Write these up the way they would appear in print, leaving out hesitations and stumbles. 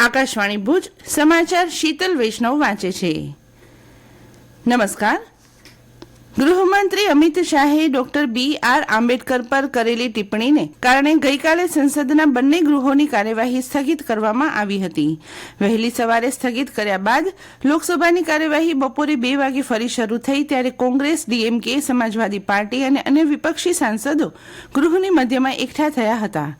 આકાશવાણી ભુજ સમાચાર શીતલ વૈષ્ણવ વાંચે છે. નમસ્કાર. ગૃહમંત્રી અમિત શાહે ડોક્ટર BR આંબેડકર પર કરેલી ટિપ્પણીને કારણે ગઈકાલે સંસદના બંને ગૃહોની કાર્યવાહી સ્થગિત કરવામાં આવી હતી. વહેલી સવારે સ્થગિત કર્યા બાદ લોકસભાની કાર્યવાહી બપોરે 2 વાગે ફરી શરૂ થઈ ત્યારે કોંગ્રેસ, DMK, સમાજવાદી પાર્ટી અને અન્ય વિપક્ષી સાંસદો ગૃહની મધ્યમાં એકઠા થયા હતા.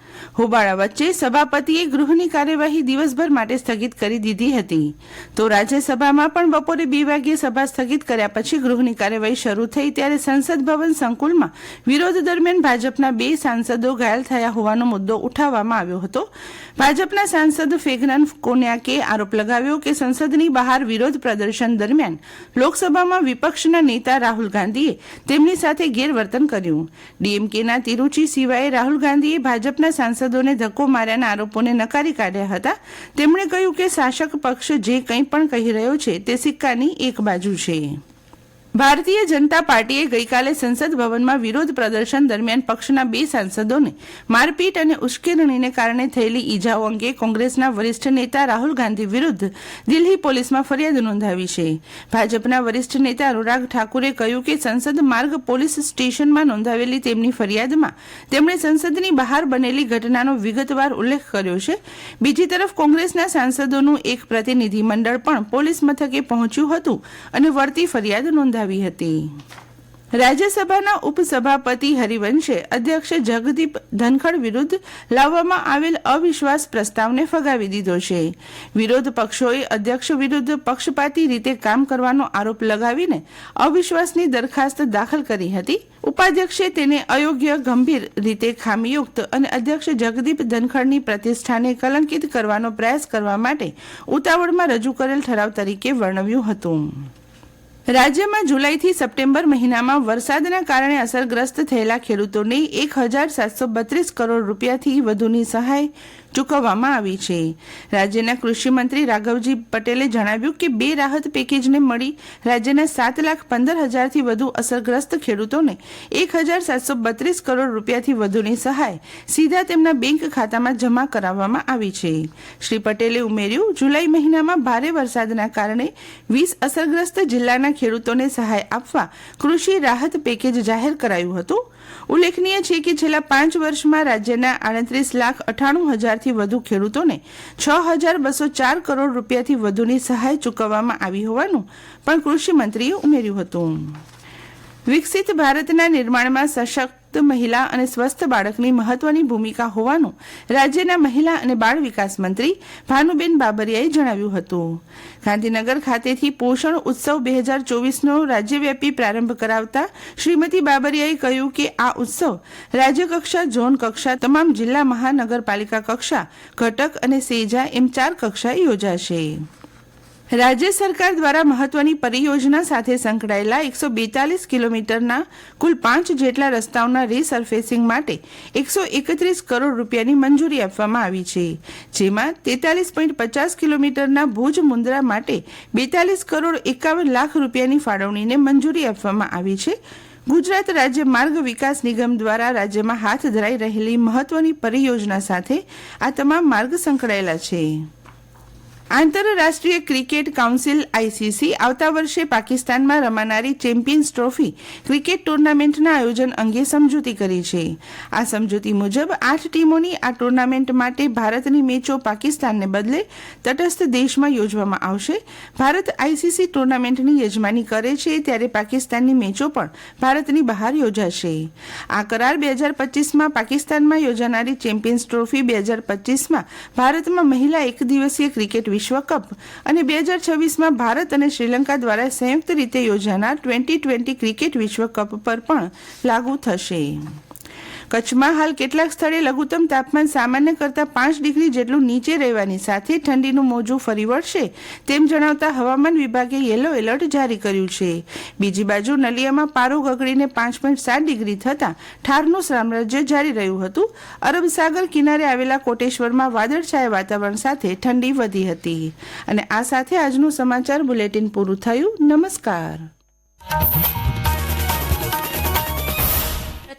હોબાળા વચ્ચે સભાપતિએ ગૃહની કાર્યવાહી દિવસભર માટે સ્થગિત કરી દીધી હતી. તો રાજ્યસભામાં પણ બપોરે 2 વાગ્યે સભા સ્થગિત કર્યા પછી ગૃહની કાર્યવાહી શરૂ થઈ ત્યારે સંસદ ભવન સંકુલમાં વિરોધ દરમિયાન ભાજપના 2 સાંસદો ઘાયલ થયા હોવાનો મુદ્દો ઉઠાવવામાં આવ્યો હતો. ભાજપના સાંસદ ફેગનાન કોન્યાકે આરોપ લગાવ્યો કે સંસદની બહાર વિરોધ પ્રદર્શન દરમિયાન લોકસભામાં વિપક્ષના નેતા રાહુલ ગાંધીએ તેમની સાથે ગેરવર્તન કર્યું. DMKના તિરુચિ સિવાએ રાહુલ ગાંધીએ ભાજપના સાંસદોને ધક્કો માર્યાના આરોપોને નકારી કાઢ્યા હતા. તેમણે કહ્યું કે શાસક પક્ષ જે કંઈ પણ કહી રહ્યો છે તે સિક્કાની એક બાજુ છે. ભારતીય જનતા પાર્ટીએ ગઈકાલે સંસદ ભવનમાં વિરોધ પ્રદર્શન દરમિયાન પક્ષના 2 સાંસદોને મારપીટ અને ઉશ્કેરણીને કારણે થયેલી ઈજાઓ અંગે કોંગ્રેસના વરિષ્ઠ નેતા રાહુલ ગાંધી વિરુદ્ધ દિલ્હી પોલીસમાં ફરિયાદ નોંધાવી છે. ભાજપના વરિષ્ઠ નેતા અનુરાગ ઠાકુરે કહ્યું કે સંસદ માર્ગ પોલીસ સ્ટેશનમાં નોંધાવેલી તેમની ફરિયાદમાં તેમણે સંસદની બહાર બનેલી ઘટનાનો વિગતવાર ઉલ્લેખ કર્યો છે. બીજી તરફ કોંગ્રેસના સાંસદોનું એક પ્રતિનિધિમંડળ પણ પોલીસ મથકે પહોંચ્યું હતું અને વળતી ફરિયાદ નોંધાવી હતી. રાજ્યસભાના ઉપસભાપતિ હરિવંશે અધ્યક્ષ જગદીપ ધનખડ વિરુદ્ધ લાવવામાં આવેલ અવિશ્વાસ પ્રસ્તાવને ફગાવી દીધો છે. વિરોધ પક્ષોએ અધ્યક્ષ વિરુદ્ધ પક્ષપાતી રીતે કામ કરવાનો આરોપ લગાવીને અવિશ્વાસની દરખાસ્ત દાખલ કરી હતી. ઉપાધ્યક્ષે તેને અયોગ્ય, ગંભીર રીતે ખામીયુક્ત અને અધ્યક્ષ જગદીપ ધનખડની પ્રતિષ્ઠાને કલંકિત કરવાનો પ્રયાસ કરવા માટે ઉતાવળમાં રજૂ કરેલ ઠરાવ તરીકે વર્ણવ્યું હતું. રાજ્યમાં જુલાઈથી સપ્ટેમ્બર મહિનામાં વરસાદના કારણે અસરગ્રસ્ત થયેલા ખેડૂતોને 1,732 કરોડ રૂપિયાથી વધુની સહાય ચૂકવવામાં આવી છે. રાજ્યના કૃષિમંત્રી રાઘવજી પટેલે જણાવ્યું કે 2 રાહત પેકેજને મળી રાજ્યના 7,15,000થી વધુ અસરગ્રસ્ત ખેડૂતોને 1,732 કરોડ રૂપિયાથી વધુની સહાય સીધા તેમના બેંક ખાતામાં જમા કરાવવામાં આવી છે. શ્રી પટેલે ઉમેર્યું, જુલાઈ મહિનામાં ભારે વરસાદના કારણે 20 અસરગ્રસ્ત જિલ્લાના ખેડૂતોને સહાય આપવા કૃષિ રાહત પેકેજ જાહેર કરાયું હતું. ઉલ્લેખનીય છે કે છેલ્લા 5 વર્ષમાં રાજ્યના 38,98,000થી વધુ ખેડૂતોને 6,204 કરોડ રૂપિયાથી વધુની સહાય ચૂકવવામાં આવી હોવાનું પણ કૃષિમંત્રીએ ઉમેર્યું હતું. વિકસિત ભારતના નિર્માણમાં સશક્ત મહિલા અને સ્વસ્થ બાળકની મહત્વની ભૂમિકા હોવાનું રાજ્યના મહિલા અને બાળ વિકાસ મંત્રી ભાનુબેન બાબરિયાએ જણાવ્યું હતું. ગાંધીનગર ખાતેથી પોષણ ઉત્સવ 2024નો રાજ્યવ્યાપી પ્રારંભ કરાવતા શ્રીમતી બાબરિયાએ કહ્યું કે આ ઉત્સવ રાજ્યકક્ષા, ઝોન કક્ષા, તમામ જિલ્લા મહાનગરપાલિકા કક્ષા, ઘટક અને સેજા એમ 4 કક્ષાએ યોજાશે. રાજ્ય સરકાર દ્વારા મહત્વની પરિયોજના સાથે સંકળાયેલા 142 કિલોમીટરના કુલ 5 જેટલા રસ્તાઓના રીસર્ફેસિંગ માટે 131 કરોડ રૂપિયાની મંજૂરી આપવામાં આવી છે. જેમાં 43.50 કિલોમીટરના ભુજ મુન્દ્રા માટે 42 કરોડ 51 લાખ રૂપિયાની ફાળવણીને મંજૂરી આપવામાં આવી છે. ગુજરાત રાજ્ય માર્ગ વિકાસ નિગમ દ્વારા રાજ્યમાં હાથ ધરાઈ રહેલી મહત્વની પરિયોજના સાથે આ તમામ માર્ગ સંકળાયેલા છે. આંતરરાષ્ટ્રીય ક્રિકેટ કાઉન્સિલ ICC આવતા વર્ષે પાકિસ્તાનમાં રમાનારી ચેમ્પિયન્સ ટ્રોફી ક્રિકેટ ટુર્નામેન્ટના આયોજન અંગે સમજૂતી કરી છે. આ સમજૂતી મુજબ 8 ટીમોની આ ટુર્નામેન્ટ માટે ભારતની મેચો પાકિસ્તાનને બદલે તટસ્થ દેશમાં યોજવામાં આવશે. ભારત ICC ટુર્નામેન્ટની યજમાની કરે છે ત્યારે પાકિસ્તાનની મેચો પણ ભારતની બહાર યોજાશે. આ કરાર 2025માં પાકિસ્તાનમાં યોજાનારી ચેમ્પિયન્સ ટ્રોફી, 2025માં ભારતમાં મહિલા એક દિવસીય ક્રિકેટ વિશ્વકપ અને 2026માં ભારત અને શ્રીલંકા દ્વારા સંયુક્ત રીતે યોજાનાર T20 ક્રિકેટ વિશ્વકપ પર પણ લાગુ થશે. કચ્છમાં હાલ કેટલાક સ્થળે લઘુત્તમ તાપમાન સામાન્ય કરતાં 5 ડિગ્રી જેટલું નીચે રહેવાની સાથે ઠંડીનું મોજું ફરી વળશે તેમ જણાવતા હવામાન વિભાગે યલો એલર્ટ જારી કર્યું છે. બીજી બાજુ નલિયામાં પારો ગગડીને 5.7 ડિગ્રી થતાં ઠારનું સામ્રાજ્ય જારી રહ્યું હતું. અરબ સાગર કિનારે આવેલા કોટેશ્વરમાં વાદળછાયા વાતાવરણ સાથે ઠંડી વધી હતી. અને આ સાથે આજનું સમાચાર બુલેટિન પૂરું થયું. નમસ્કાર.